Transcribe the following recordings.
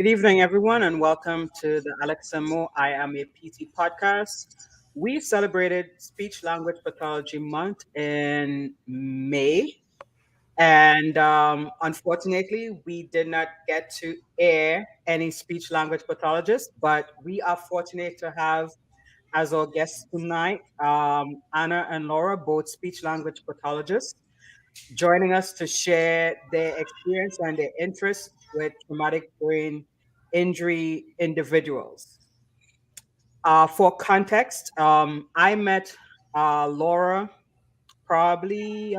Good evening, everyone, and welcome to the AlexAndMo I Am a PT podcast. We celebrated Speech Language Pathology Month in May, and unfortunately, we did not get to air any speech language pathologists, but we are fortunate to have as our guests tonight Anna and Laura, both speech language pathologists, joining us to share their experience and their interest with traumatic brain injury individuals. For context, I met Laura probably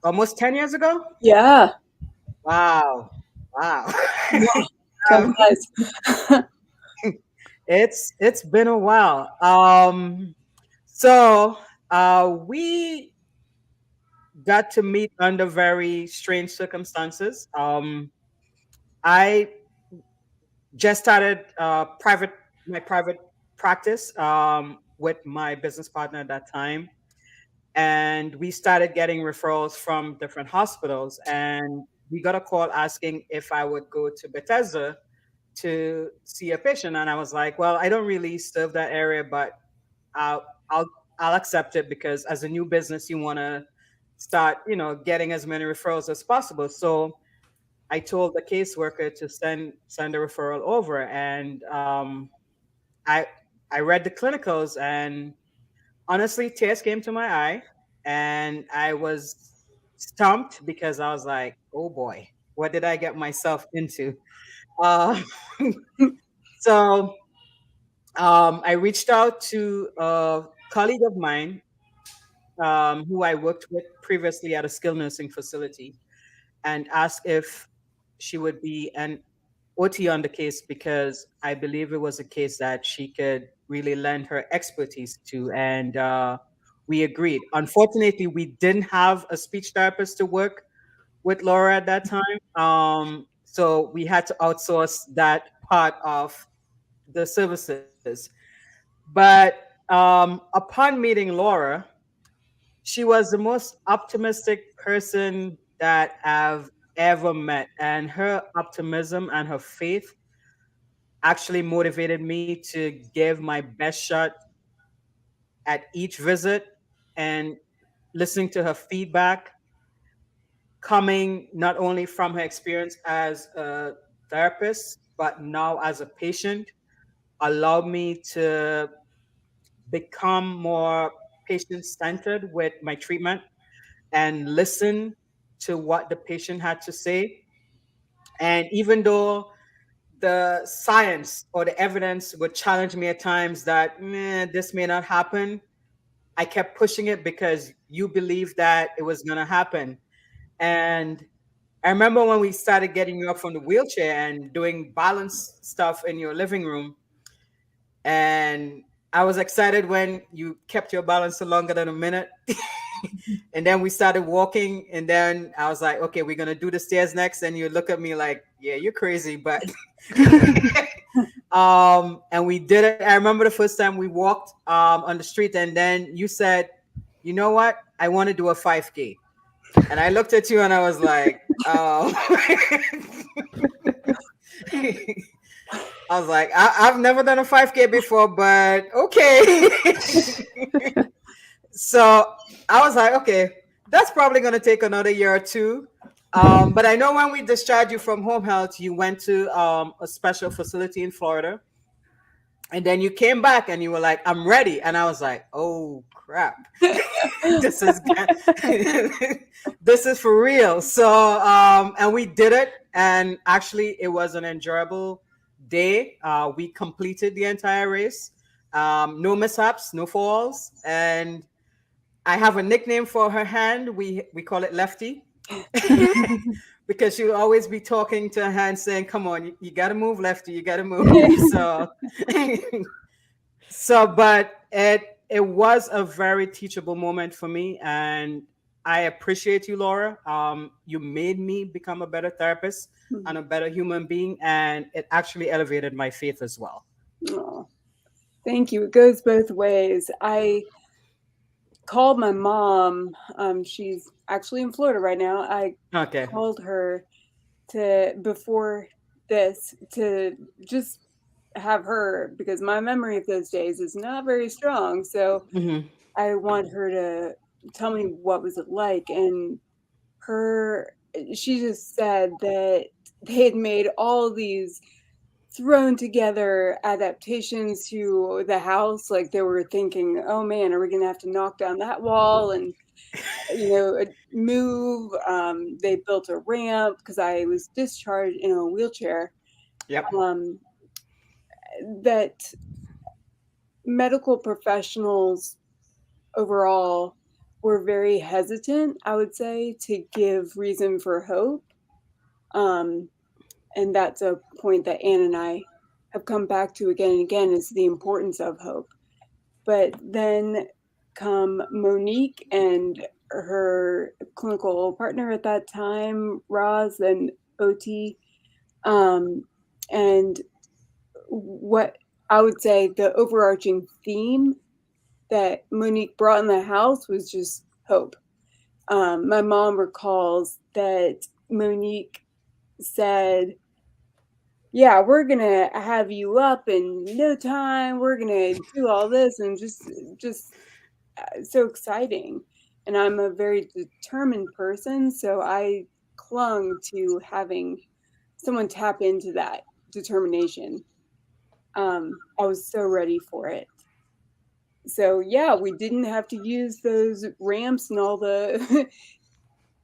almost 10 years ago. Yeah. Wow. Wow. Yeah. Time Um, flies. it's been a while. So we got to meet under very strange circumstances. I just started private my private practice with my business partner at that time, and we started getting referrals from different hospitals. And we got a call asking if I would go to Bethesda to see a patient, and I was like, "Well, I don't really serve that area, but I'll I'll I'll accept it because as a new business, you want to start, getting as many referrals as possible." So I told the caseworker to send a referral over, and I I read the clinicals, and honestly, tears came to my eye, and I was stumped because I was like, "Oh boy, what did I get myself into?" Uh, so I reached out to a colleague of mine who I worked with previously at a skilled nursing facility, and asked if she would be an OT on the case because I believe it was a case that she could really lend her expertise to. And we agreed. Unfortunately, we didn't have a speech therapist to work with Laura at that time. So we had to outsource that part of the services. But upon meeting Laura, she was the most optimistic person that I've ever met. And her optimism and her faith actually motivated me to give my best shot at each visit, and listening to her feedback coming not only from her experience as a therapist, but now as a patient, allowed me to become more patient centered with my treatment and listen to what the patient had to say. And even though the science or the evidence would challenge me at times that this may not happen, I kept pushing it because you believed that it was going to happen. And I remember when we started getting you up from the wheelchair and doing balance stuff in your living room. And I was excited when you kept your balance for longer than a minute. And then we started walking. And then I was like, okay, we're going to do the stairs next. And you look at me like, yeah, you're crazy. But and we did it. I remember the first time we walked on the street, and then you said, "You know what? I want to do a 5K." And I looked at you and I was like, "Oh." I was like, I've never done a 5K before, but okay." So I was like, okay, that's probably going to take another year or two. But I know when we discharged you from home health, you went to a special facility in Florida. And then you came back and you were like, "I'm ready." And I was like, "Oh crap." this is this is for real. So and we did it, and actually it was an enjoyable day. We completed the entire race. No mishaps, no falls, and I have a nickname for her hand. We call it Lefty. Because she would always be talking to her hand saying, "Come on, you got to move, Lefty, you got to move." So but it was a very teachable moment for me, and I appreciate you, Laura. You made me become a better therapist and a better human being, and it actually elevated my faith as well. Oh, thank you. It goes both ways. I called my mom. She's actually in Florida right now. I Okay. called her to before this to just have her, because my memory of those days is not very strong. So Mm-hmm. I want her to tell me what was it like. And her she just said that they had made all these thrown together adaptations to the house. Like they were thinking, oh man, are we gonna have to knock down that wall and move. They built a ramp because I was discharged in a wheelchair. Yep. um, that medical professionals overall were very hesitant, I would say, to give reason for hope. Um, and that's a point that Anne and I have come back to again and again, is the importance of hope. But then come Monique and her clinical partner at that time, Roz, and OT. Um, and what I would say the overarching theme that Monique brought in the house was just hope. My mom recalls that Monique said, yeah, we're gonna have you up in no time. We're gonna do all this, and just so exciting. And I'm a very determined person, so I clung to having someone tap into that determination. I was so ready for it. So yeah, we didn't have to use those ramps and all the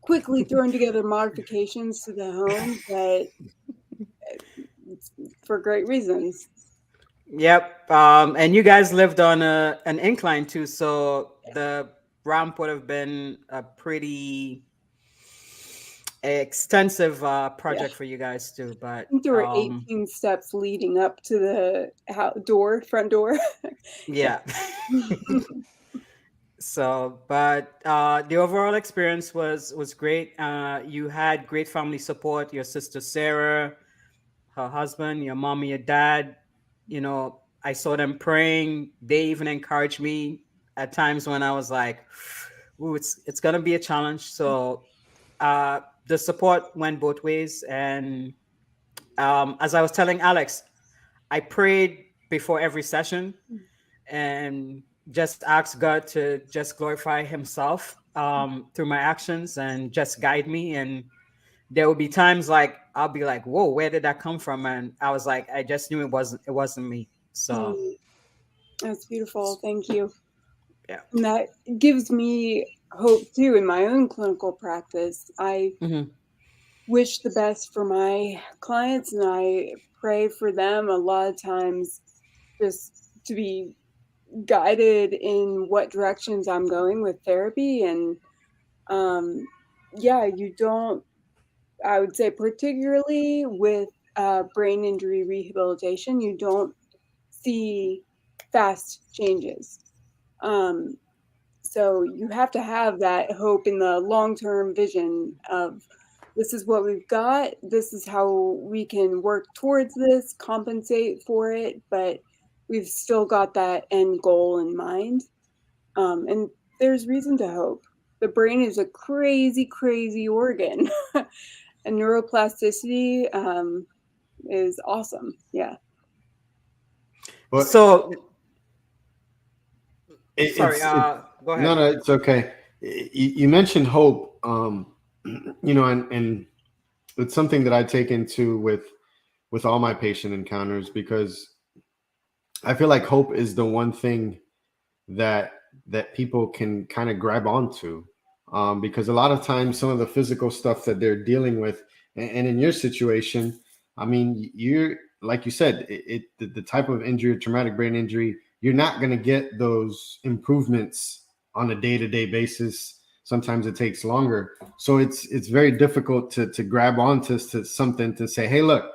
quickly thrown together modifications to the home, but for great reasons. Yep. And you guys lived on an incline too, so the ramp would have been a pretty extensive Yeah. project for you guys too. I But think there were 18 steps leading up to the front door. yeah. So, but the overall experience was great. You had great family support. Your sister Sarah, her husband, your mom, and your dad. I saw them praying. They even encouraged me at times when I was like, "Ooh, it's gonna be a challenge." So, the support went both ways. And as I was telling Alex, I prayed before every session and just ask God to just glorify Himself through my actions and just guide me. And there will be times like I'll be like, "Whoa, where did that come from?" And I was like, I just knew it wasn't me. So That's beautiful. Thank you. yeah. And that gives me hope too in my own clinical practice. I Hmm. wish the best for my clients and I pray for them a lot of times, just to be guided in what directions I'm going with therapy. And yeah, you don't, I would say, particularly with brain injury rehabilitation, you don't see fast changes. Um, so you have to have that hope in the long-term vision of, this is what we've got, this is how we can work towards this, compensate for it, but we've still got that end goal in mind. And there's reason to hope. The brain is a crazy, crazy organ. And neuroplasticity is awesome. Yeah. But So sorry. it's Go no, ahead. no, it's okay. You mentioned hope, and it's something that I take into with all my patient encounters, because I feel like hope is the one thing that people can kind of grab onto, because a lot of times some of the physical stuff that they're dealing with, and in your situation, I mean, you're like you said, the type of injury, traumatic brain injury, you're not going to get those improvements on a day-to-day basis. Sometimes it takes longer, so it's very difficult to grab onto to something to say, hey, look,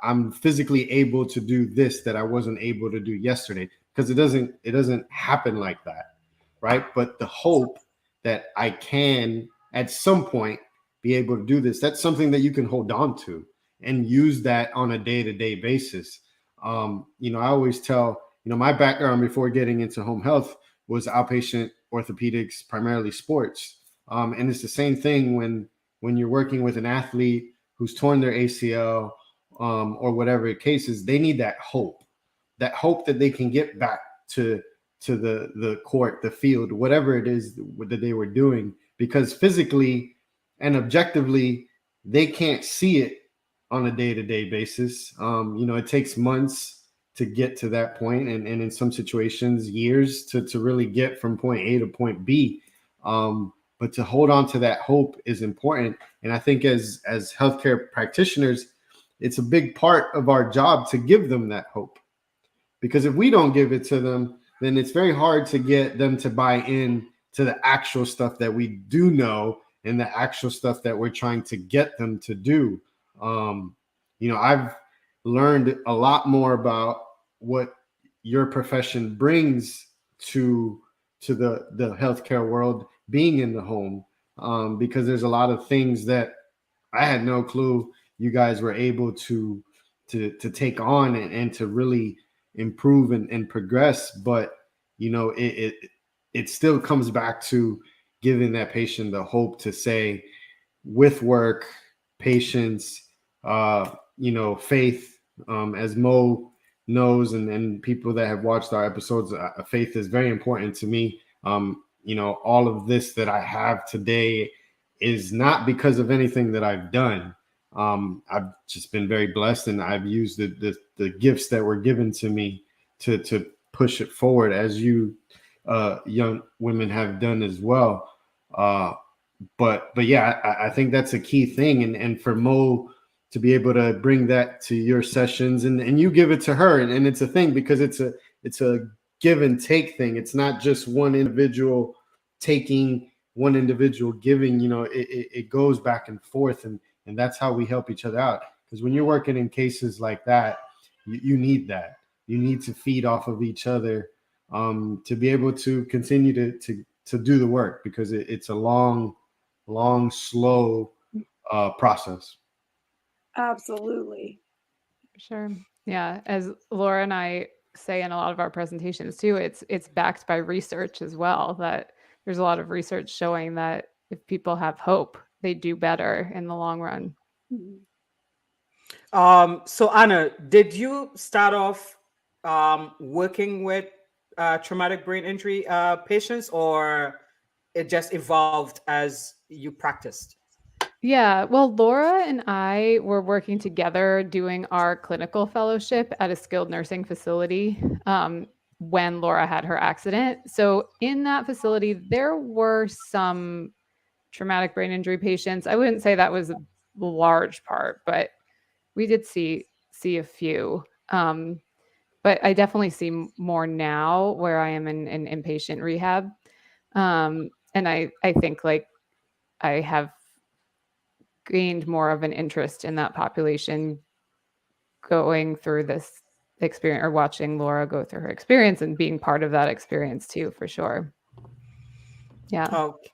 I'm physically able to do this that I wasn't able to do yesterday, because it doesn't happen like that, right? But the hope that I can at some point be able to do this, that's something that you can hold on to and use that on a day-to-day basis. I always tell, my background before getting into home health was outpatient orthopedics, primarily sports. And it's the same thing when you're working with an athlete who's torn their ACL, or whatever the case is, they need that hope that they can get back to the court, the field, whatever it is that they were doing, because physically and objectively, they can't see it on a day-to-day basis. It takes months to get to that point, and in some situations, years to really get from point A to point B. But to hold on to that hope is important. And I think as healthcare practitioners, it's a big part of our job to give them that hope. Because if we don't give it to them, then it's very hard to get them to buy in to the actual stuff that we do know and the actual stuff that we're trying to get them to do. I've learned a lot more about what your profession brings to the healthcare world being in the home, because there's a lot of things that I had no clue you guys were able to take on and to really improve and progress. But it still comes back to giving that patient the hope to say, with work, patience, faith, as Mo knows, and people that have watched our episodes, faith is very important to me. All of this that I have today is not because of anything that I've done. I've just been very blessed, and I've used the gifts that were given to me to push it forward, as you young women have done as well. But yeah, I think that's a key thing, and for Mo to be able to bring that to your sessions, and you give it to her, and it's a thing, because it's a give and take thing. It's not just one individual taking, one individual giving. It goes back and forth, and that's how we help each other out. Because when you're working in cases like that, you need that. You need to feed off of each other, to be able to continue to do the work, because it's a long, slow process. Absolutely. Sure. Yeah. As Laura and I say in a lot of our presentations too, it's backed by research as well, that there's a lot of research showing that if people have hope, they do better in the long run. So Anna, did you start off working with traumatic brain injury patients, or it just evolved as you practiced? Yeah, well, Laura and I were working together doing our clinical fellowship at a skilled nursing facility when Laura had her accident. So in that facility, there were some traumatic brain injury patients. I wouldn't say that was a large part, but we did see a few. But I definitely see more now where I am in inpatient rehab. And I think like I have gained more of an interest in that population going through this experience, or watching Laura go through her experience and being part of that experience too, for sure. Yeah. Okay.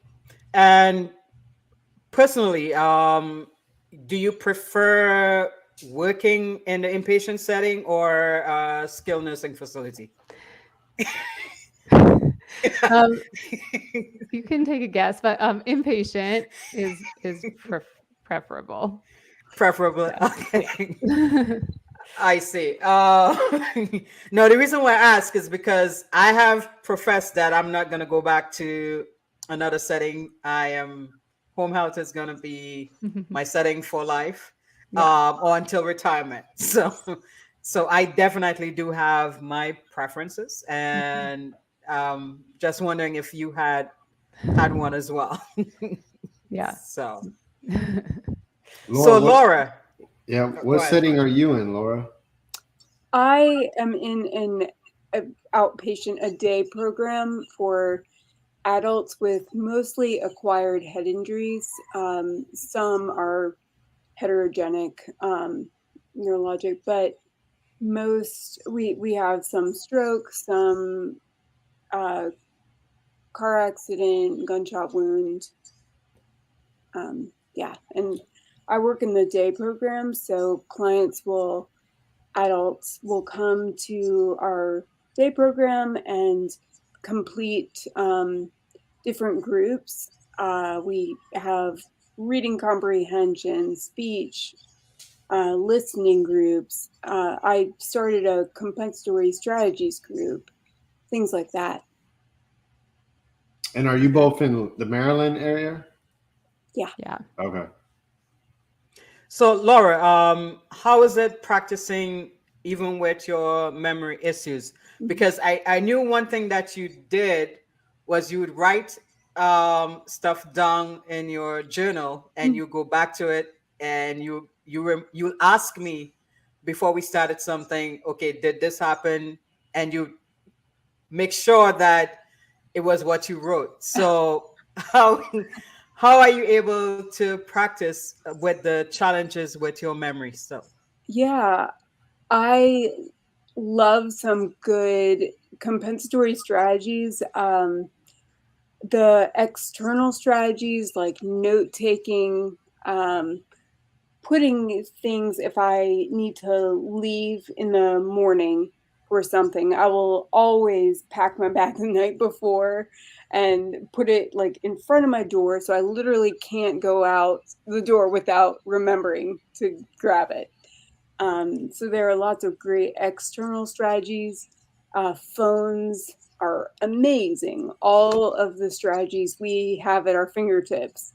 And personally, do you prefer working in the inpatient setting or skilled nursing facility? You can take a guess, but inpatient is preferable. Preferably. Yeah. Okay. I see. No, the reason why I ask is because I have professed that I'm not going to go back to another setting. Home health is going to be my setting for life, or until retirement. So I definitely do have my preferences, and just wondering if you had one as well. Yeah. So Laura, Laura. Yeah. What setting are you in, Laura? I am in an outpatient a day program for adults with mostly acquired head injuries. Some are heterogenic neurologic, but most we have some stroke, some car accident, gunshot wound. And I work in the day program, so adults will come to our day program and complete different groups. We have reading comprehension, speech, listening groups. I started a compensatory strategies group, things like that. And are you both in the Maryland area? Yeah. Okay. So, Laura, how is it practicing even with your memory issues? Because I knew one thing that you did was you would write stuff down in your journal, and you go back to it, and you ask me before we started something. Okay, did this happen? And you make sure that it was what you wrote. So how are you able to practice with the challenges with your memory? So Yeah, I love some good compensatory strategies. The external strategies like note taking, putting things, if I need to leave in the morning for something, I will always pack my bag the night before and put it like in front of my door, so I literally can't go out the door without remembering to grab it. So there are lots of great external strategies. Phones are amazing. All of the strategies we have at our fingertips.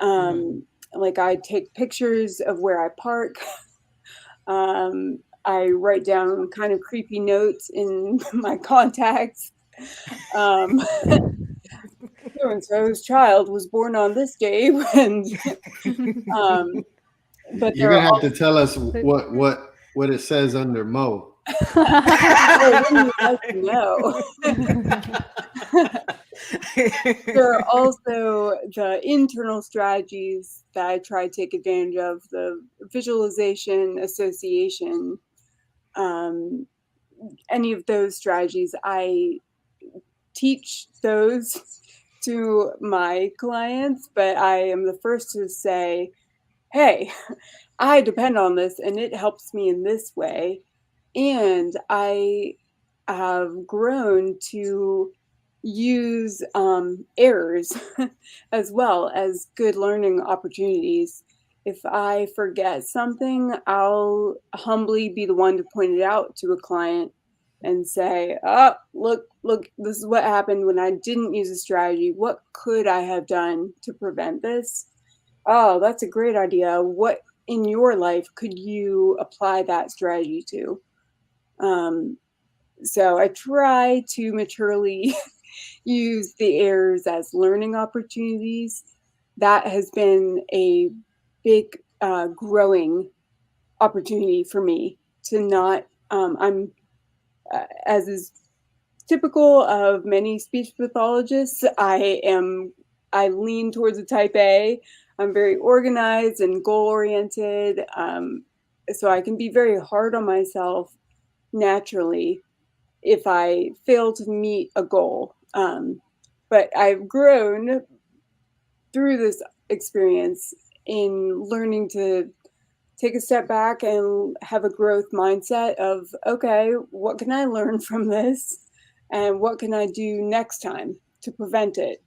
Like I take pictures of where I park. I write down kind of creepy notes in my contacts. So-and-so's child was born on this day, and but You're there are gonna have to tell us what it says under Mo. wouldn't you like to know? There are also the internal strategies that I try to take advantage of, the visualization, association, any of those strategies. I teach those to my clients, but I am the first to say, hey, I depend on this and it helps me in this way. And I have grown to use errors as well as good learning opportunities. If I forget something, I'll humbly be the one to point it out to a client and say, oh, look, this is what happened when I didn't use a strategy. What could I have done to prevent this? Oh, that's a great idea. What in your life could you apply that strategy to? So I try to maturely use the errors as learning opportunities. That has been a big growing opportunity for me to not, I'm, as is typical of many speech pathologists, I lean towards a type A. I'm very organized and goal oriented. So I can be very hard on myself naturally if I fail to meet a goal. But I've grown through this experience in learning to take a step back and have a growth mindset of, okay, what can I learn from this? And what can I do next time to prevent it?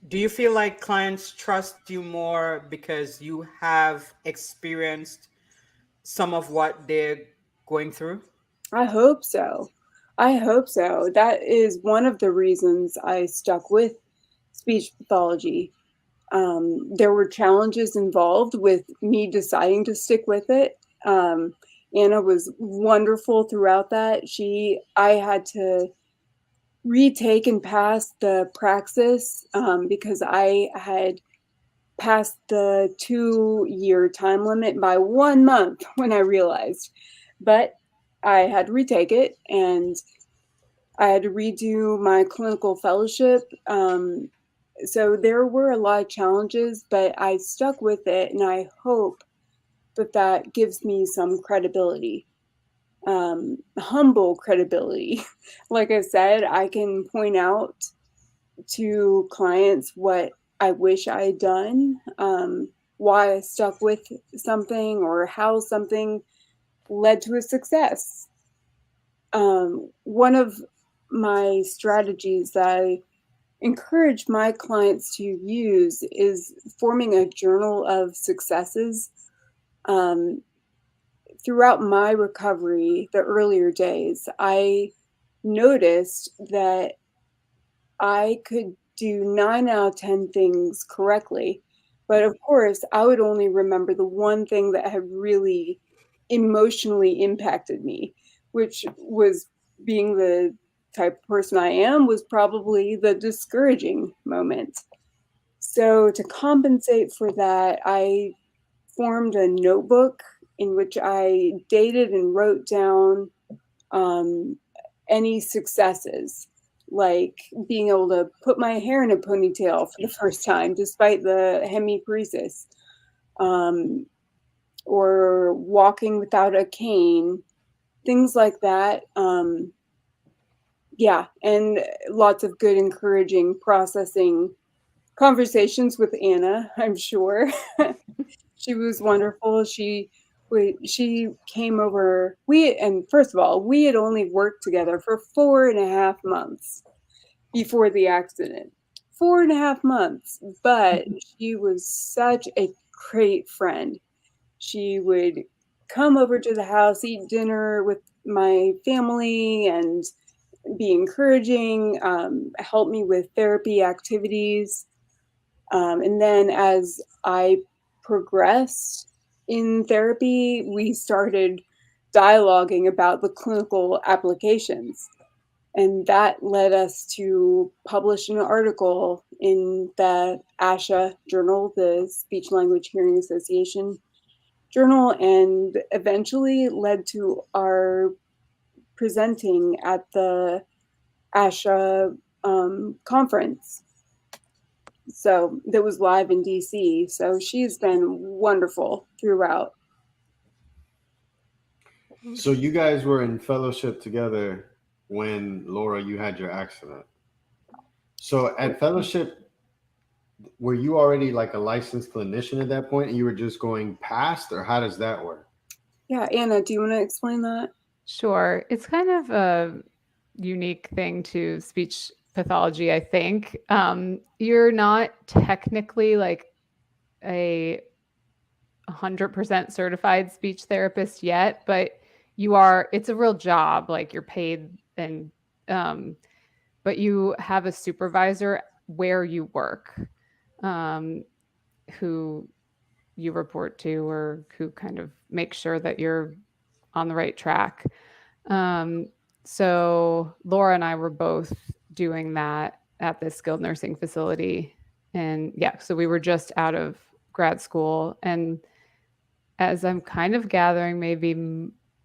do you feel like clients trust you more because you have experienced some of what they're going through? I hope so. I hope so. That is one of the reasons I stuck with speech pathology. There were challenges involved with me deciding to stick with it. Anna was wonderful throughout that. I had to retake and pass the praxis because I had passed the 2-year time limit by 1 month when I realized. But I had to retake it, and I had to redo my clinical fellowship. So there were a lot of challenges, but I stuck with it, and I hope that gives me some credibility, humble credibility. Like I said, I can point out to clients what I wish I had done, why I stuck with something, or how something led to a success. One of my strategies that I encourage my clients to use is forming a journal of successes. Throughout my recovery, the earlier days, I noticed that I could do 9 out of 10 things correctly. But of course, I would only remember the one thing that had really emotionally impacted me, which was, being the type of person I am, was probably the discouraging moment. So to compensate for that, I formed a notebook in which I dated and wrote down any successes, like being able to put my hair in a ponytail for the first time, despite the hemiparesis, or walking without a cane, things like that. Yeah, and lots of good, encouraging, processing conversations with Anna, I'm sure. She was wonderful. She came over. And first of all, we had only worked together for 4.5 months before the accident. 4.5 months, but she was such a great friend. She would come over to the house, eat dinner with my family, and be encouraging, help me with therapy activities. And then as I progressed in therapy, we started dialoguing about the clinical applications. And that led us to publish an article in the ASHA journal, the Speech Language Hearing Association journal, and eventually led to our presenting at the ASHA conference. So that was live in DC. So she's been wonderful throughout. So you guys were in fellowship together when, Laura, you had your accident. So at fellowship, were you already like a licensed clinician at that point and you were just going past, or how does that work? Yeah, Anna, do you want to explain that? Sure. It's kind of a unique thing to speech pathology, I think. You're not technically like a 100% certified speech therapist yet, but you are. It's a real job. Like you're paid, and but you have a supervisor where you work, who you report to, or who kind of makes sure that you're on the right track. So Laura and I were both doing that at this skilled nursing facility. And yeah, so we were just out of grad school. And as I'm kind of gathering, maybe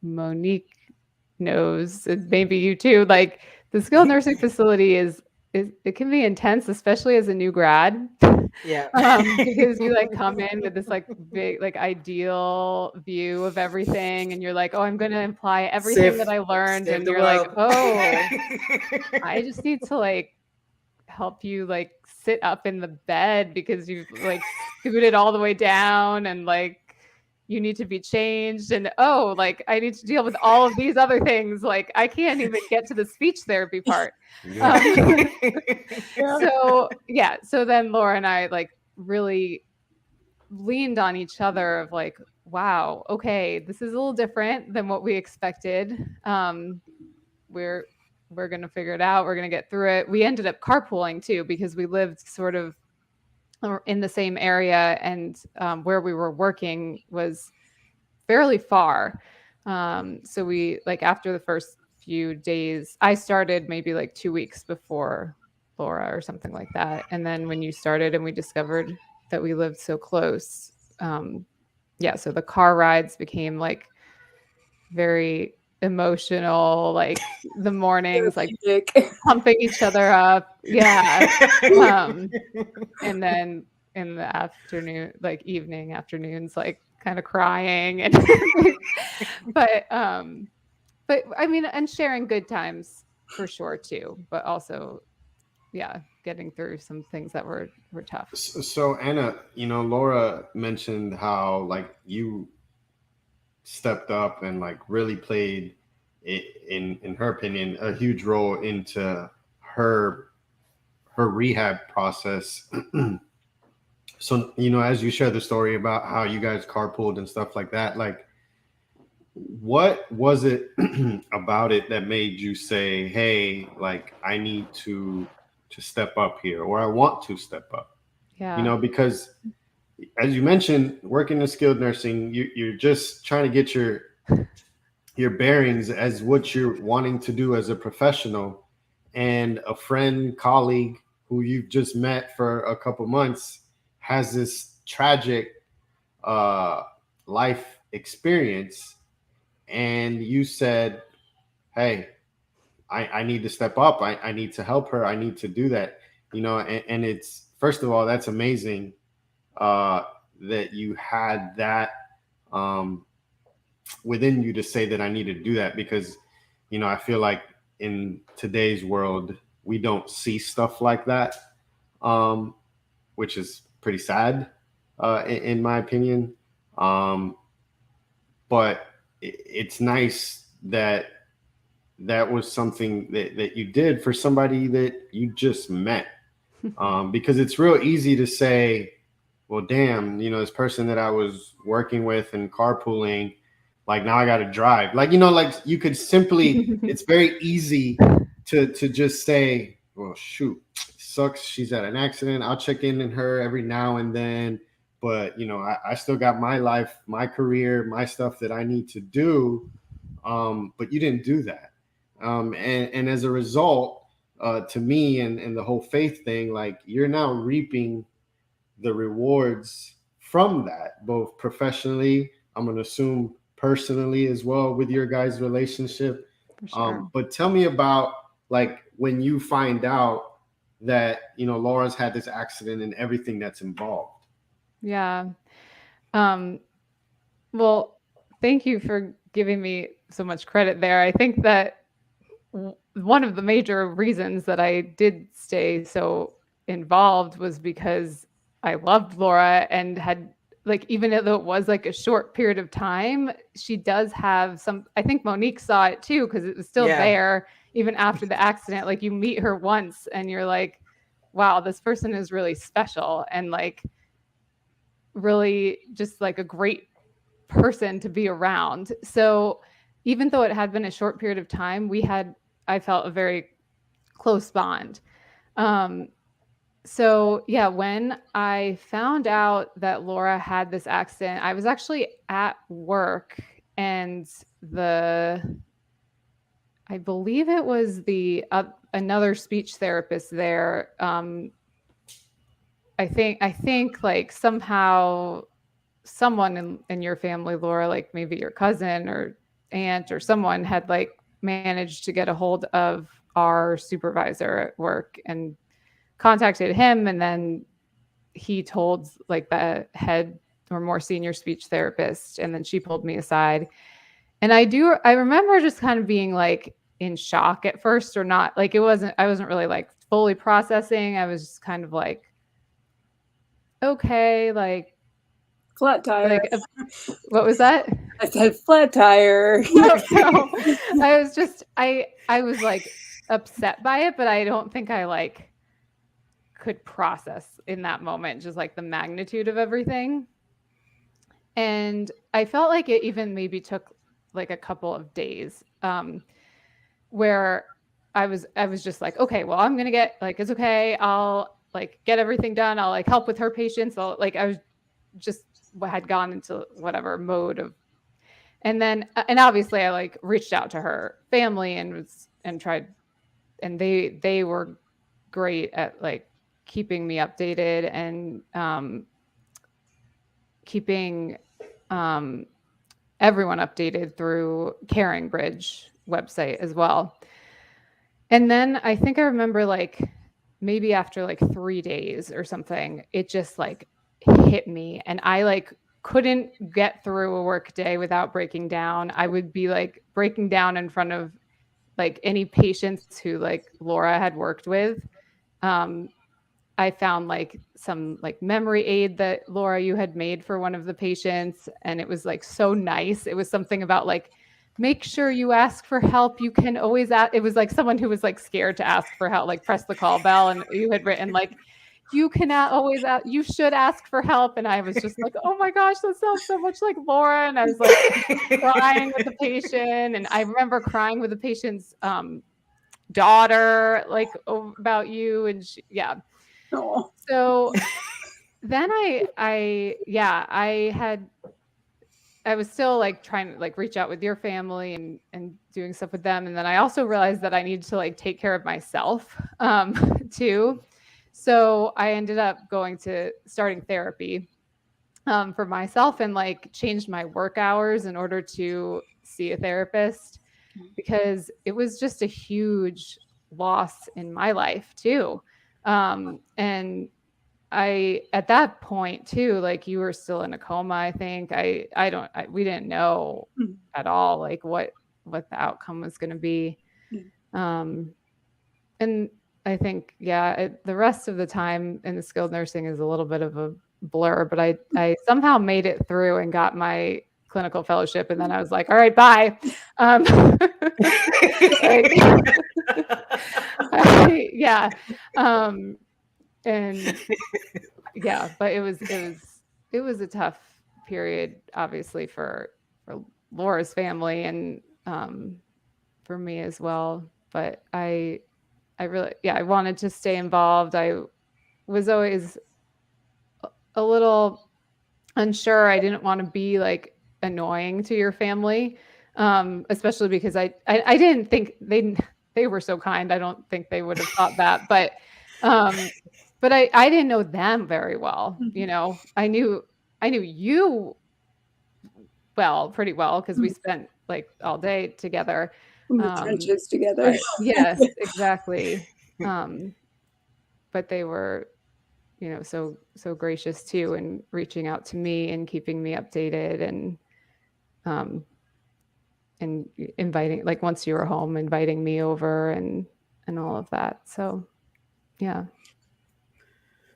Monique knows, maybe you too, like the skilled nursing facility is it can be intense, especially as a new grad. Yeah. Because you like come in with this like big, like ideal view of everything, and you're like, oh, I'm going to imply everything that I learned, and you're like, oh, I just need to like help you like sit up in the bed because you've like scooted all the way down, and like you need to be changed, and oh, like I need to deal with all of these other things. Like I can't even get to the speech therapy part. So yeah, so then Laura and I like really leaned on each other of like, wow, okay, this is a little different than what we expected. We're gonna figure it out. We're gonna get through it. We ended up carpooling too because we lived sort of in the same area, and where we were working was fairly far. So we like after the first few days, I started maybe like 2 weeks before Laura or something like that. And then when you started and we discovered that we lived so close, yeah, so the car rides became like very emotional, like the mornings, like pumping each other up. Yeah. And then in the afternoon, like evening afternoons, like kind of crying and but I mean, and sharing good times for sure too, but also yeah, getting through some things that were tough. So Anna, Laura mentioned how like you stepped up and like really played in her opinion a huge role into her her rehab process. So, as you share the story about how you guys carpooled and stuff like that, like, what was it about it that made you say, hey, like, I need to step up here, or I want to step up? Yeah. Because as you mentioned, working in skilled nursing, you're just trying to get your bearings as what you're wanting to do as a professional, and a friend, colleague who you've just met for a couple months has this tragic life experience, and you said, hey, I need to step up. I need to help her. I need to do that. And it's, first of all, that's amazing that you had that within you to say that I need to do that, because, I feel like in today's world, we don't see stuff like that, which is pretty sad, in my opinion. But it's nice that was something that you did for somebody that you just met, because it's real easy to say, well, damn, this person that I was working with and carpooling, like, now I got to drive. Like, like, you could simply, it's very easy to just say, well, shoot, sucks. She's at an accident. I'll check in her every now and then. But, I still got my life, my career, my stuff that I need to do. But you didn't do that. And as a result, to me, and the whole faith thing, like, you're now reaping the rewards from that, both professionally, I'm going to assume personally as well, with your guys' relationship. For sure. But tell me about, like, when you find out that, Laura's had this accident and everything that's involved. Yeah. Well, thank you for giving me so much credit there. I think that one of the major reasons that I did stay so involved was because I loved Laura, and had, like, even though it was like a short period of time, she does have some, I think Monique saw it too, because it was still there even after the accident. Like, you meet her once and you're like, wow, this person is really special, and like really just like a great person to be around. So even though it had been a short period of time, I felt a very close bond. So yeah, when I found out that Laura had this accident, I was actually at work, and I believe it was another speech therapist there. I think like somehow someone in your family, Laura, like maybe your cousin or aunt or someone, had like managed to get a hold of our supervisor at work and contacted him, and then he told like the head or more senior speech therapist, and then she pulled me aside. And I remember just kind of being like in shock at first, or not, like, I wasn't really like fully processing. I was just kind of like, okay, like flat tire. Like, what was that? I said flat tire. No. I was just, I was like upset by it, but I don't think I like could process in that moment just like the magnitude of everything. And I felt like it even maybe took like a couple of days where I was just like, okay, well, I'm gonna get, like, it's okay, I'll like get everything done, I'll like help with her patients, I was just had gone into whatever mode of, and then and obviously I like reached out to her family and tried, and they were great at like keeping me updated and keeping everyone updated through Caring Bridge website as well. And then I think I remember like maybe after like 3 days or something, it just like hit me, and I like couldn't get through a work day without breaking down. I would be like breaking down in front of like any patients who like Laura had worked with. I found like some like memory aid that Laura, you had made for one of the patients, and it was like so nice. It was something about like make sure you ask for help. You can always ask. It was like someone who was like scared to ask for help, like press the call bell. And you had written like, you can always ask, you should ask for help. And I was just like, oh my gosh, that sounds so much like Laura. And I was like crying with the patient. And I remember crying with the patient's daughter, like about you. And yeah. Oh. So then I was still like trying to like reach out with your family and doing stuff with them. And then I also realized that I needed to like take care of myself too. So I ended up starting therapy for myself and like changed my work hours in order to see a therapist because it was just a huge loss in my life too. And at that point too, like you were still in a coma, I think. We didn't know at all like what the outcome was going to be. And I think, the rest of the time in the skilled nursing is a little bit of a blur, but I somehow made it through and got my clinical fellowship. And then I was like, all right, bye. And yeah, but it was a tough period, obviously for Laura's family and for me as well. But I really, I wanted to stay involved. I was always a little unsure. I didn't want to be like annoying to your family, especially because I didn't think they were so kind. I don't think they would have thought that, but I didn't know them very well. You know, I knew you pretty well because we spent like all day together. In the trenches together. Yes, exactly. But they were, so gracious too, and reaching out to me and keeping me updated and inviting, like once you were home, inviting me over and all of that. So, yeah.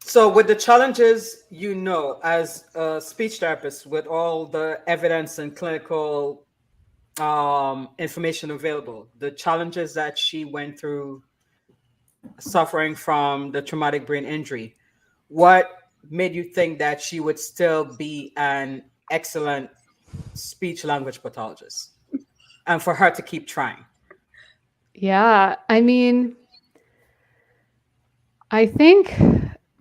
So with the challenges, as a speech therapist, with all the evidence and clinical information available, the challenges that she went through suffering from the traumatic brain injury, what made you think that she would still be an excellent speech language pathologist and for her to keep trying? Yeah, I mean, I think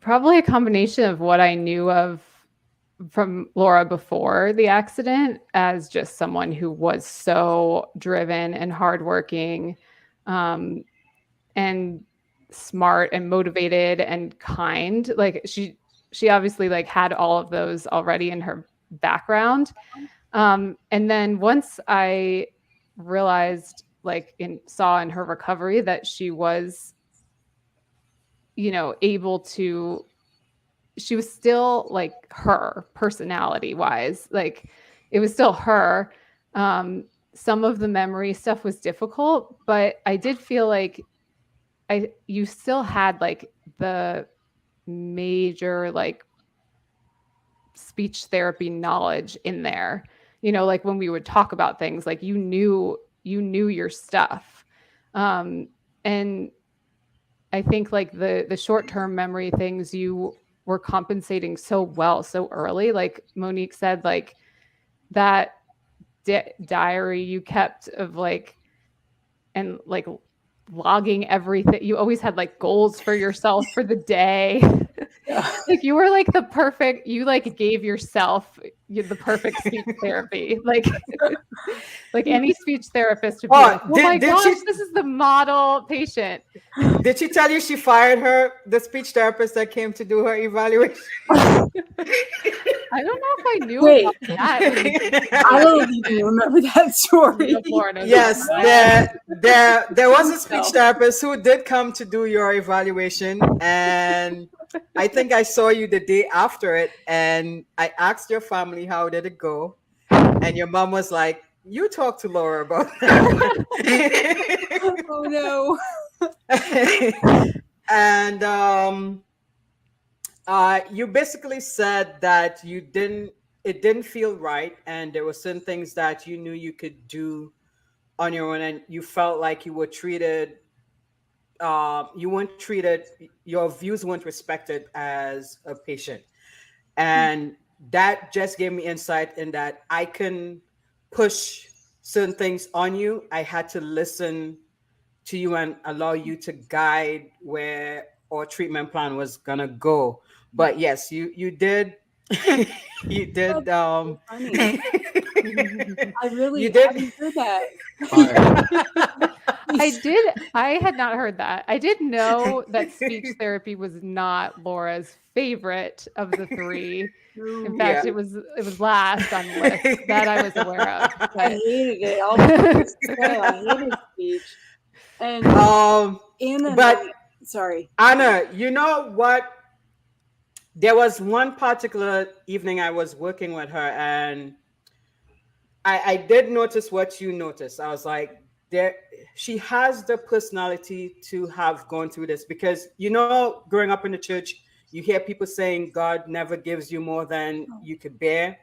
probably a combination of what I knew of from Laura before the accident as just someone who was so driven and hardworking, and smart and motivated and kind. Like she obviously like had all of those already in her background. And then once I realized saw in her recovery that she was, able to, she was still like her personality wise, like it was still her. Some of the memory stuff was difficult, but I did feel like you still had like the major like speech therapy knowledge in there, like when we would talk about things, like you knew your stuff. And I think like the short-term memory things you were compensating so well so early, like Monique said, like that diary you kept of like, and like logging everything. You always had like goals for yourself for the day. Like you were like you like gave yourself the perfect speech therapy. Like any speech therapist would be like, oh my gosh, this is the model patient. Did she tell you she fired the speech therapist that came to do her evaluation? I don't know if I knew about that. I don't even remember that story. Yes, there was a speech therapist who did come to do your evaluation, and I think I saw you the day after it, and I asked your family how did it go, and your mom was like, "You talk to Laura about that." Oh no. And you basically said that it didn't feel right, and there were certain things that you knew you could do on your own and you felt like you were treated, you weren't treated, your views weren't respected as a patient. And that just gave me insight in that I can push certain things on you. I had to listen to you and allow you to guide where our treatment plan was gonna go. But yes, you did you did That's funny. I really you did hadn't heard that. Fire. I had not heard that. I did know that speech therapy was not Laura's favorite of the three. In fact, Yeah. it was last on the list that I was aware of. I But hated it. I'll just say I hated speech. And Anna, but sorry. Anna, you know what? There was one particular evening I was working with her, and I did notice what you noticed. I was like, there, she has the personality to have gone through this because, you know, growing up in the church, you hear people saying God never gives you more than you could bear.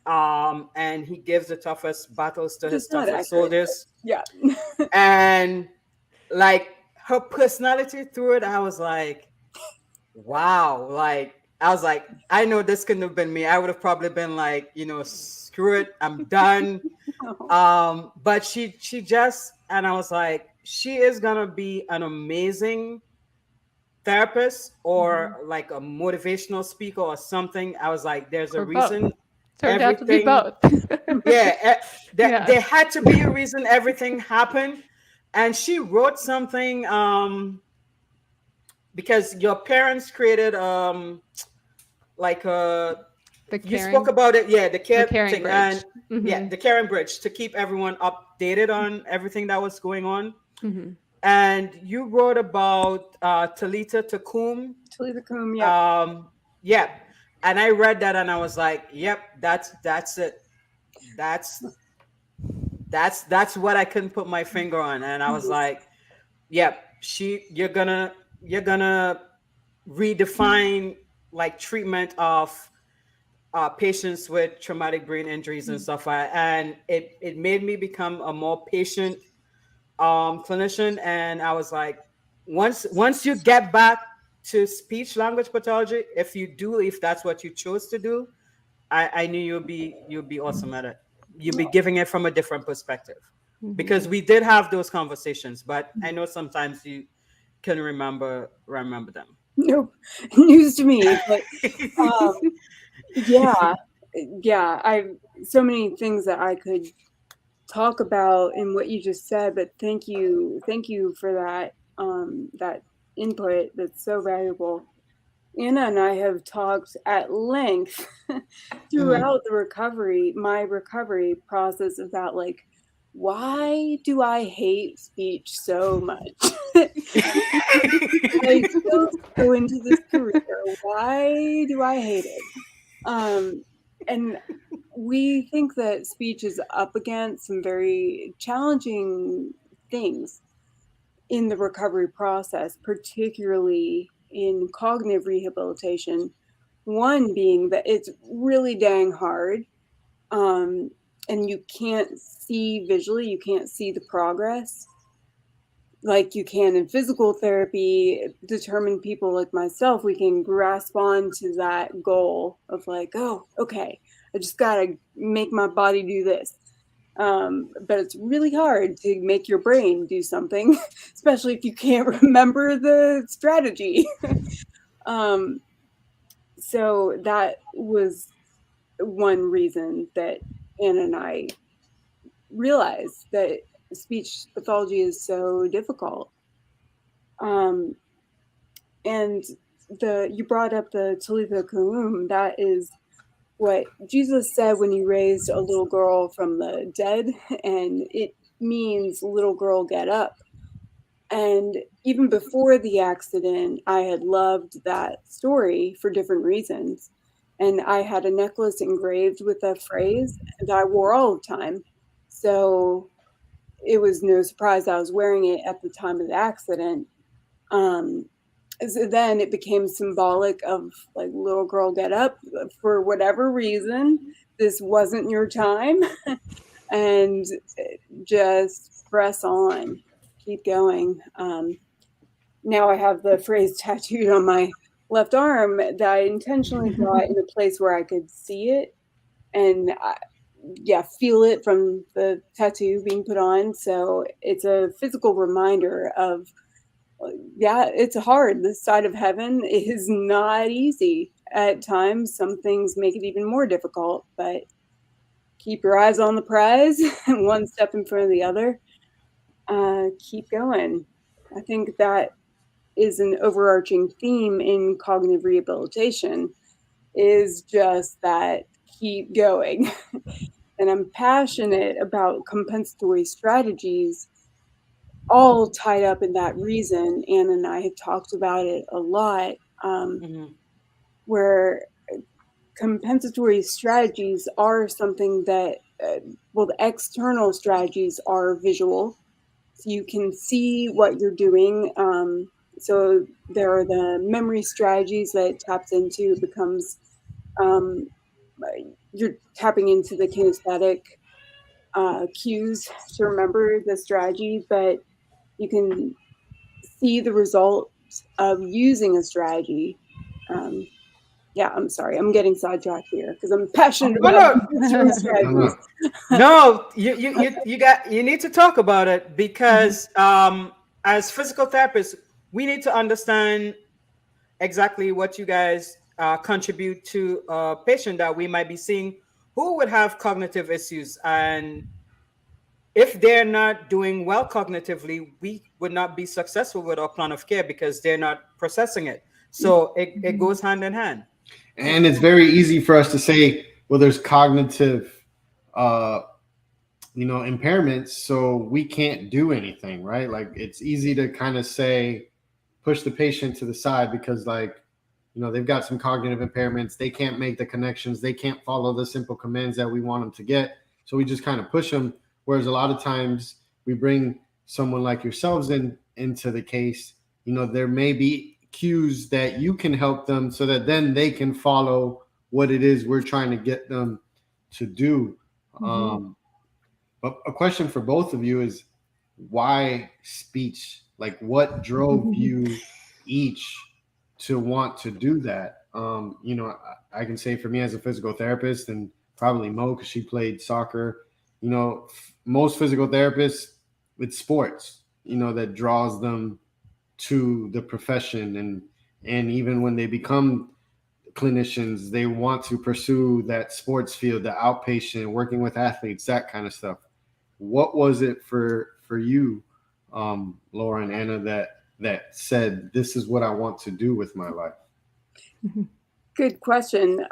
And he gives the toughest battles to his It's not toughest accurate, soldiers. Yeah. And like her personality through it, I was like, wow. Like, I was like, I know this couldn't have been me. I would have probably been like, you know, screw it, I'm done. But she just, and I was like, she is gonna be an amazing therapist or like a motivational speaker or something. I was like, there's a or both. reason Turned out to be everything both. there had to be a reason everything happened. And she wrote something because your parents created like a The you caring, spoke about it, yeah, the care caring thing, bridge. and Mhm. yeah, the caring bridge to keep everyone updated on everything that was going on. Mhm. And you wrote about Talita Takum. Talita Kum, yeah. Yeah, and I read that and I was like, yep, that's it. That's what I couldn't put my finger on, and I was like, yep, you're gonna redefine like treatment of patients with traumatic brain injuries and stuff like that. And it made me become a more patient clinician. And I was like, once you get back to speech language pathology, if that's what you chose to do, I knew you'll be awesome at it. You'll be giving it from a different perspective. Because we did have those conversations, but I know sometimes you can remember them. Nope. News to me. But yeah. I so many things that I could talk about in what you just said, but thank you for that that input. That's so valuable. Anna and I have talked at length throughout my recovery process about like, why do I hate speech so much? I chose to go into this career. Why do I hate it? And we think that speech is up against some very challenging things in the recovery process, particularly in cognitive rehabilitation. One being that it's really dang hard, and you can't see visually, you can't see the progress like you can in physical therapy. Determined people like myself, we can grasp on to that goal of like, oh, okay, I just gotta make my body do this. But it's really hard to make your brain do something, especially if you can't remember the strategy. So that was one reason that Anna and I realized that speech pathology is so difficult. And you brought up the Talitha Koum. That is what Jesus said when he raised a little girl from the dead, and it means little girl get up. And even before the accident, I had loved that story for different reasons. And I had a necklace engraved with that phrase that I wore all the time. So it was no surprise I was wearing it at the time of the accident. So then it became symbolic of like, little girl get up, for whatever reason, this wasn't your time. And just press on, keep going. Now I have the phrase tattooed on my left arm that I intentionally got in a place where I could see it and feel it from the tattoo being put on. So it's a physical reminder of, it's hard. This side of heaven is not easy. At times, some things make it even more difficult, but keep your eyes on the prize, one step in front of the other. Keep going. I think that is an overarching theme in cognitive rehabilitation, is just that keep going. And I'm passionate about compensatory strategies, all tied up in that reason. Anna and I have talked about it a lot, where compensatory strategies are something that, the external strategies are visual. So you can see what you're doing. So there are the memory strategies that it taps into. It becomes, you're tapping into the kinesthetic cues to remember the strategy, but you can see the result of using a strategy. I'm sorry, I'm getting sidetracked here because I'm passionate about strategies. No, you need to talk about it because as physical therapists, we need to understand exactly what you guys contribute to a patient that we might be seeing who would have cognitive issues. And if they're not doing well cognitively, we would not be successful with our plan of care because they're not processing it. So it goes hand in hand. And it's very easy for us to say, well, there's cognitive, impairments, so we can't do anything, right? Like it's easy to kind of say, push the patient to the side because they've got some cognitive impairments. They can't make the connections. They can't follow the simple commands that we want them to get. So we just kind of push them. Whereas a lot of times we bring someone like yourselves into the case, there may be cues that you can help them so that then they can follow what it is we're trying to get them to do. But a question for both of you is, why speech? Like what drove you each to want to do that? I can say for me as a physical therapist, and probably Mo, because she played soccer, most physical therapists, it's sports, that draws them to the profession. And even when they become clinicians, they want to pursue that sports field, the outpatient, working with athletes, that kind of stuff. What was it for you, Laura and Anna, that said, this is what I want to do with my life? Good question.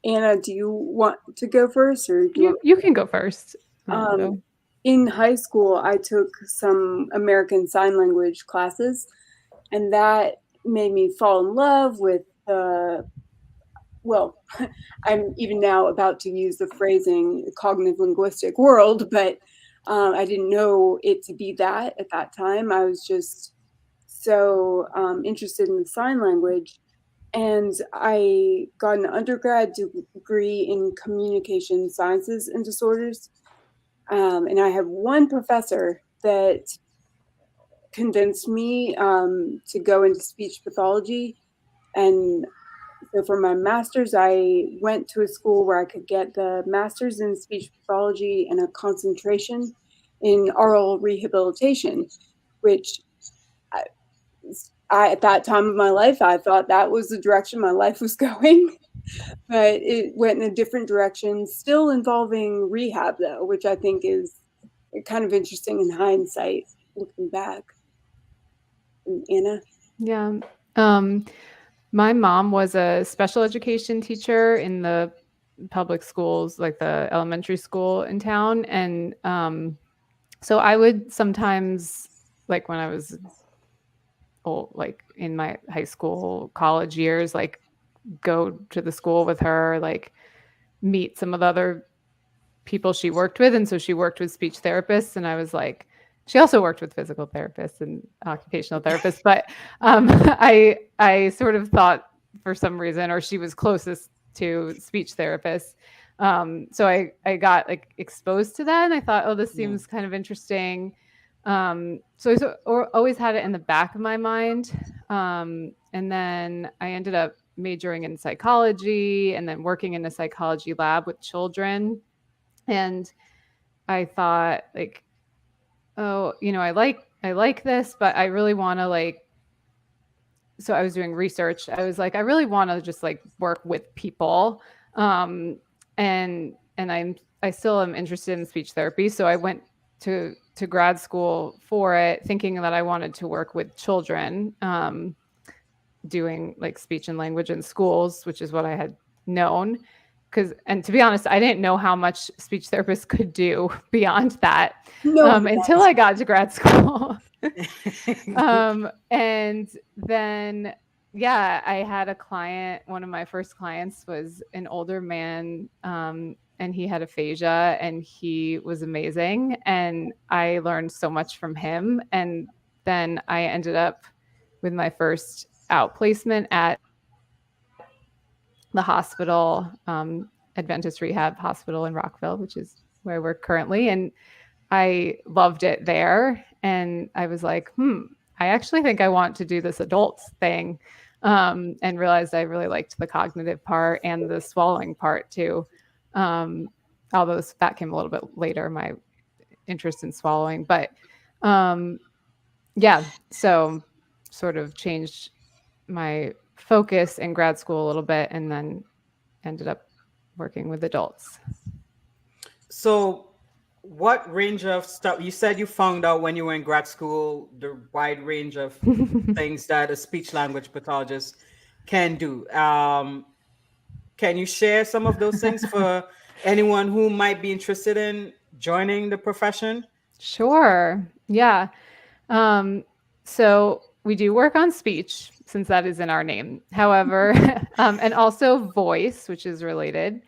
Anna, do you want to go first, or you can go first? In high school, I took some American Sign Language classes, and that made me fall in love with I'm even now about to use the phrasing cognitive linguistic world, but I didn't know it to be that at that time. I was just so interested in the sign language. And I got an undergrad degree in communication sciences and disorders. And I had one professor that convinced me to go into speech pathology. And so for my master's, I went to a school where I could get the master's in speech pathology and a concentration in oral rehabilitation, which I at that time of my life, I thought that was the direction my life was going. But it went in a different direction, still involving rehab, though, which I think is kind of interesting in hindsight, looking back. Anna? Yeah. My mom was a special education teacher in the public schools, like the elementary school in town. And so I would sometimes, like when I was like in my high school, college years, like go to the school with her, like meet some of the other people she worked with. And so she worked with speech therapists, and I was like, she also worked with physical therapists and occupational therapists, but I sort of thought for some reason, or she was closest to speech therapists. So I got like exposed to that, and I thought, oh, this seems kind of interesting. So I always had it in the back of my mind. And then I ended up majoring in psychology and then working in a psychology lab with children. And I thought like, oh, I like this, but I really want to like, so I was doing research. I was like, I really want to just like work with people. And I still am interested in speech therapy. So I went to grad school for it, thinking that I wanted to work with children, doing like speech and language in schools, which is what I had known. And to be honest, I didn't know how much speech therapists could do beyond that until I got to grad school. And then, yeah, I had a client. One of my first clients was an older man, and he had aphasia, and he was amazing. And I learned so much from him. And then I ended up with my first outplacement at the hospital, Adventist Rehab Hospital in Rockville, which is where I work currently. And I loved it there. And I was like, I actually think I want to do this adults thing. And realized I really liked the cognitive part and the swallowing part too. Although that came a little bit later, my interest in swallowing. But yeah, so sort of changed my focus in grad school a little bit and then ended up working with adults. So what range of stuff you said you found out when you were in grad school, the wide range of things that a speech language pathologist can do? Can you share some of those things for anyone who might be interested in joining the profession? Sure. Yeah. So we do work on speech, since that is in our name. However, and also voice, which is related.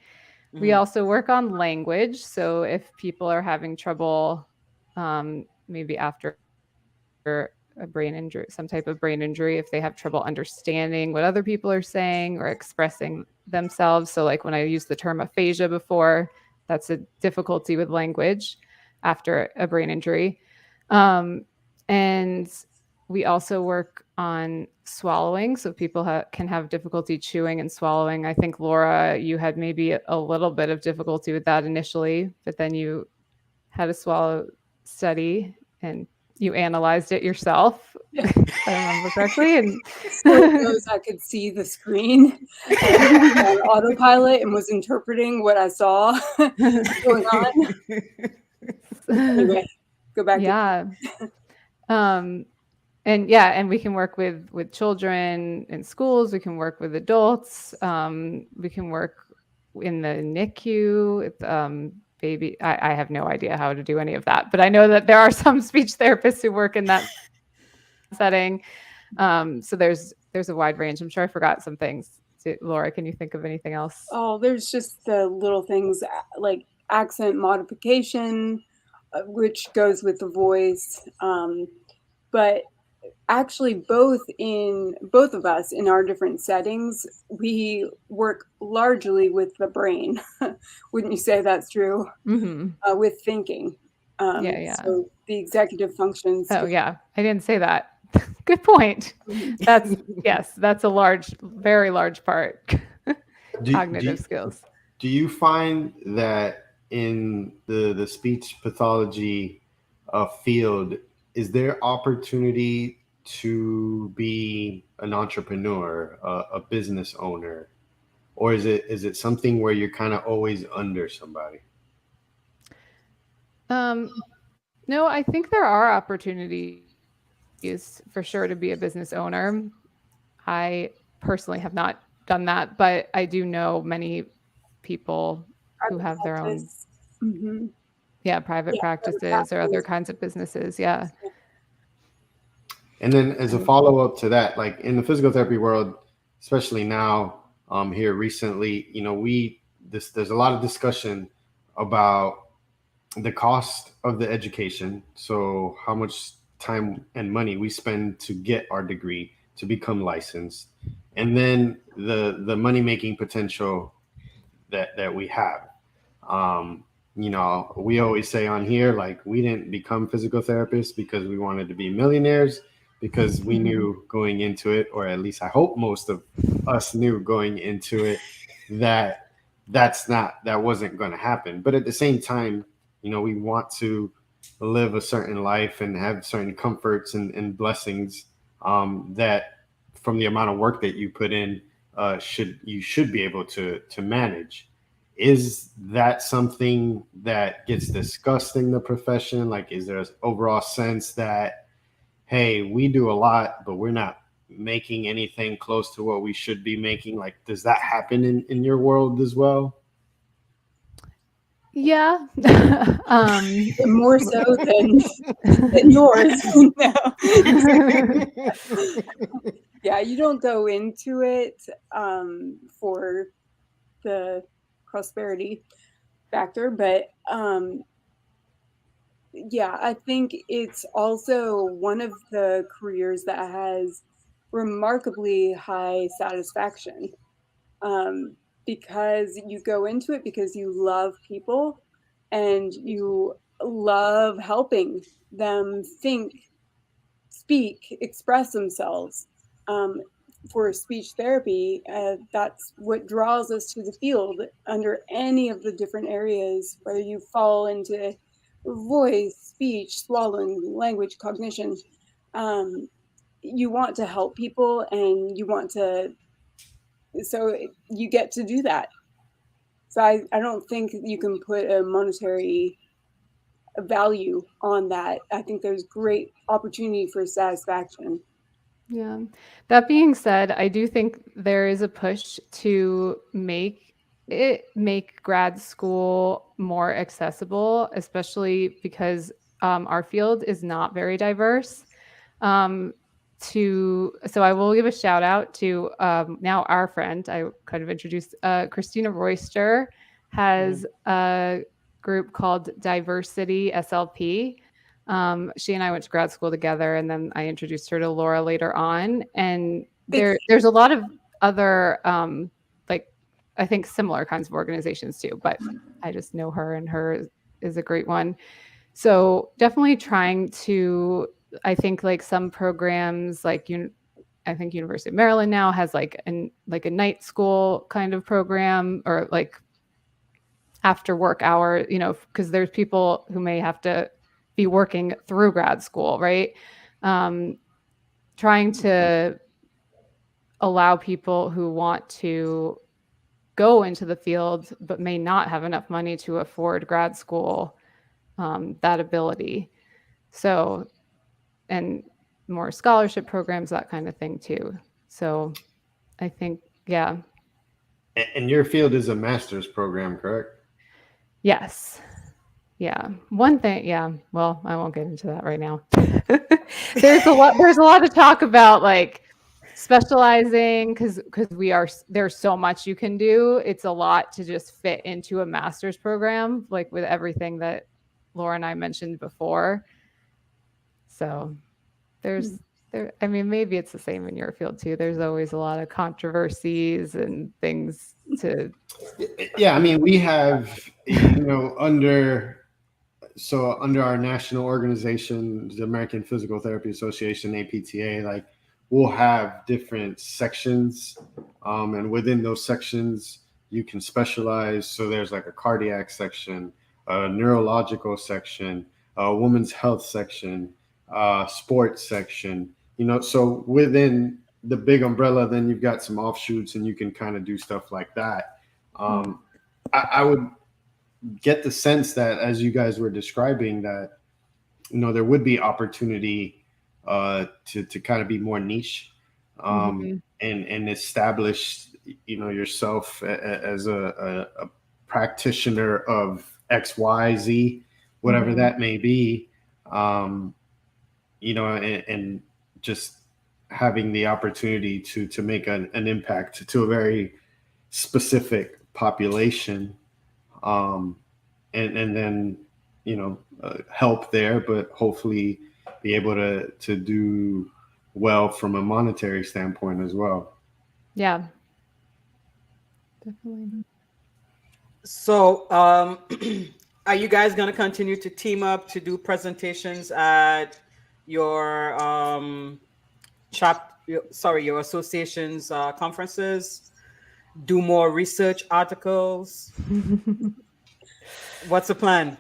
We also work on language. So if people are having trouble, maybe after a brain injury, some type of brain injury, if they have trouble understanding what other people are saying or expressing themselves. So like when I used the term aphasia before, that's a difficulty with language after a brain injury. And we also work on swallowing. So people can have difficulty chewing and swallowing. I think, Laura, you had maybe a little bit of difficulty with that initially, but then you had a swallow study and you analyzed it yourself, if I remember correctly. And I could see the screen on autopilot and was interpreting what I saw going on. Anyway, go back. Yeah. And we can work with children in schools. We can work with adults. We can work in the NICU. Baby, I have no idea how to do any of that, but I know that there are some speech therapists who work in that setting. So there's a wide range. I'm sure I forgot some things. Laura, can you think of anything else? Oh, there's just the little things like accent modification, which goes with the voice. But actually both of us in our different settings, we work largely with the brain. Wouldn't you say that's true? With thinking. Yeah. So the executive functions. Oh yeah, I didn't say that. Good point. That's that's a very large part. Cognitive skills. Do you find that in the speech pathology field, is there opportunity to be an entrepreneur, a business owner, or is it something where you're kind of always under somebody? No, I think there are opportunities for sure to be a business owner. I personally have not done that, but I do know many people who have their own private practices or other kinds of businesses. Yeah. And then as a follow-up to that, like in the physical therapy world, especially now, here recently, there's a lot of discussion about the cost of the education. So how much time and money we spend to get our degree, to become licensed, and then the money-making potential that we have. we always say on here, like, we didn't become physical therapists because we wanted to be millionaires, because we knew going into it, or at least I hope most of us knew going into it, that that wasn't going to happen. But at the same time, we want to live a certain life and have certain comforts and blessings, that from the amount of work that you put in, you should be able to manage. Is that something that gets discussed in the profession? Like, is there an overall sense that, hey, we do a lot, but we're not making anything close to what we should be making? Like, does that happen in your world as well? Yeah. More so than yours. No. Yeah, you don't go into it for the prosperity factor, but yeah, I think it's also one of the careers that has remarkably high satisfaction, because you go into it because you love people and you love helping them think, speak, express themselves. For speech therapy, that's what draws us to the field under any of the different areas, whether you fall into voice, speech, swallowing, language, cognition. You want to help people and so you get to do that. So I don't think you can put a monetary value on that. I think there's great opportunity for satisfaction. Yeah. That being said, I do think there is a push to make grad school more accessible, especially because our field is not very diverse. So I will give a shout out to now our friend, I kind of introduced Christina Royster has a group called Diversity SLP. She and I went to grad school together, and then I introduced her to Laura later on. And there's a lot of other like, I think, similar kinds of organizations too, but I just know her, and her is a great one. So definitely trying to, I think, like some programs, like I think University of Maryland now has like a night school kind of program, or like after work hour, because there's people who may have to be working through grad school, right? Trying to allow people who want to go into the field but may not have enough money to afford grad school, that ability. So, and more scholarship programs, that kind of thing too. So I think, yeah. And your field is a master's program, correct? Yes. Yeah. One thing, yeah. Well, I won't get into that right now. There's a lot to talk about, like specializing, because there's so much you can do. It's a lot to just fit into a master's program, like with everything that Laura and I mentioned before. So I mean, maybe it's the same in your field too. There's always a lot of controversies and things to. Yeah, I mean, we have, under our national organization, the American Physical Therapy Association, APTA, like, we'll have different sections, and within those sections you can specialize. So there's like a cardiac section, a neurological section, a women's health section, sports section, so within the big umbrella, then you've got some offshoots, and you can kind of do stuff like that. I would get the sense that, as you guys were describing, that there would be opportunity to kind of be more niche, and establish yourself as a practitioner of XYZ, whatever that may be, and just having the opportunity to make an impact to a very specific population, and then help there, but hopefully be able to do well from a monetary standpoint as well. Yeah, definitely. So Are you guys going to continue to team up to do presentations at your your association's conferences? Do more research articles? What's the plan?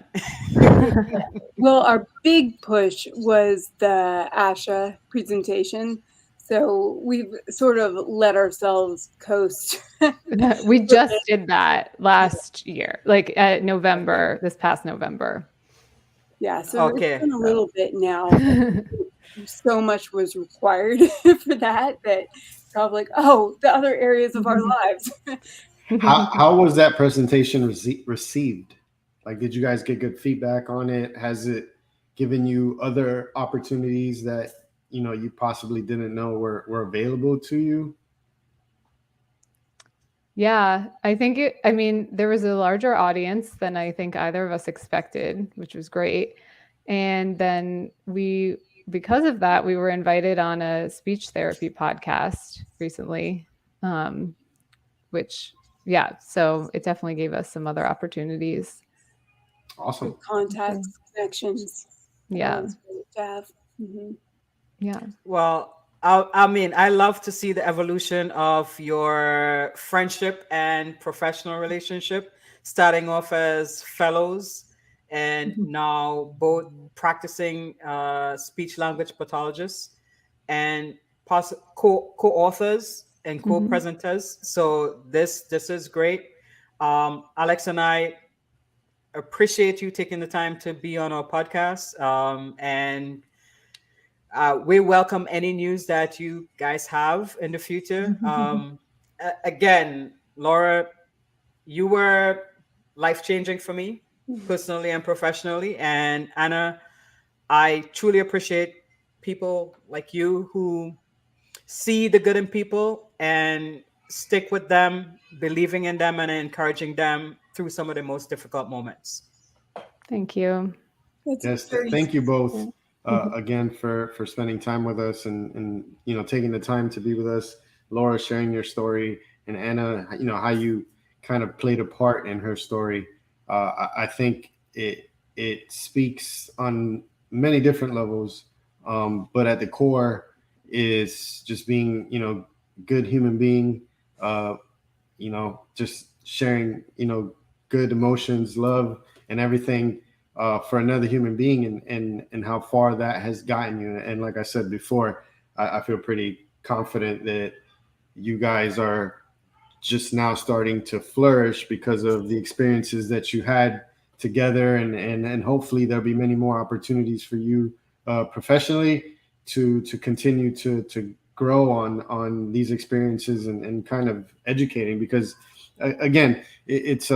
Well, our big push was the ASHA presentation. So we've sort of let ourselves coast. We just did that last year, like at November, this past November. Yeah, so Okay. it's been a little bit now. So much was required for that probably, oh, the other areas of our lives. How was that presentation received? Like, did you guys get good feedback on it? Has it given you other opportunities that you possibly didn't know were available to you? Yeah, there was a larger audience than I think either of us expected, which was great. And then because of that, we were invited on a speech therapy podcast recently, so it definitely gave us some other opportunities. Awesome. Contacts, connections. Yeah. To have. Mm-hmm. Yeah. Well, I love to see the evolution of your friendship and professional relationship, starting off as fellows and now both practicing speech language pathologists and co-authors and co-presenters. So this is great. Alex and I appreciate you taking the time to be on our podcast, and we welcome any news that you guys have in the future. Again, Laura, you were life-changing for me personally and professionally. And Anna, I truly appreciate people like you who see the good in people and stick with them, believing in them and encouraging them through some of the most difficult moments. Thank you. Yes, thank you both again for spending time with us and taking the time to be with us. Laura, sharing your story, and Anna, how you kind of played a part in her story. I think it speaks on many different levels, but at the core is just being good human being, just sharing good emotions, love, and everything for another human being, and how far that has gotten you. And like I said before, I feel pretty confident that you guys are just now starting to flourish because of the experiences that you had together, and hopefully there'll be many more opportunities for you professionally to continue to grow on these experiences and kind of educating, because again, it's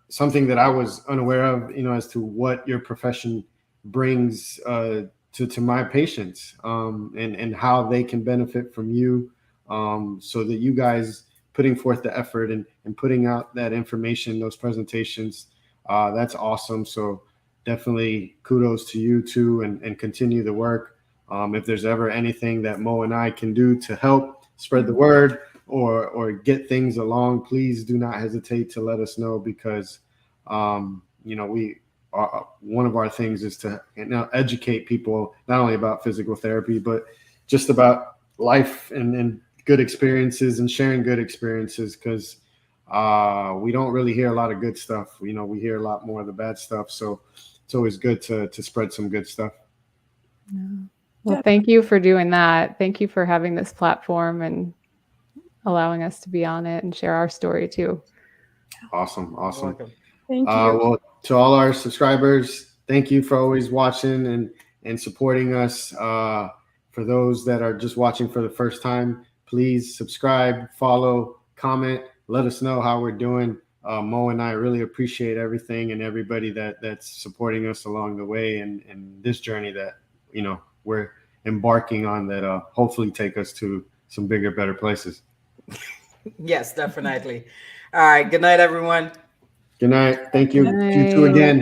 something that I was unaware of, as to what your profession brings to my patients, and how they can benefit from you, so that you guys putting forth the effort and putting out that information, those presentations, that's awesome. So definitely kudos to you too, and continue the work. If there's ever anything that Mo and I can do to help spread the word or get things along, please do not hesitate to let us know, because we are, one of our things is to educate people not only about physical therapy, but just about life and good experiences and sharing good experiences, because we don't really hear a lot of good stuff. We hear a lot more of the bad stuff, so it's always good to spread some good stuff. Well, thank you for doing that. Thank you for having this platform and allowing us to be on it and share our story too. Awesome. Thank you. Well, to all our subscribers, thank you for always watching and supporting us. For those that are just watching for the first time, please subscribe, follow, comment, let us know how we're doing. Mo and I really appreciate everything and everybody that's supporting us along the way, and this journey that we're embarking on, that hopefully take us to some bigger, better places. Yes, definitely. All right. Good night, everyone. Good night. Thank you. Good night. You too again.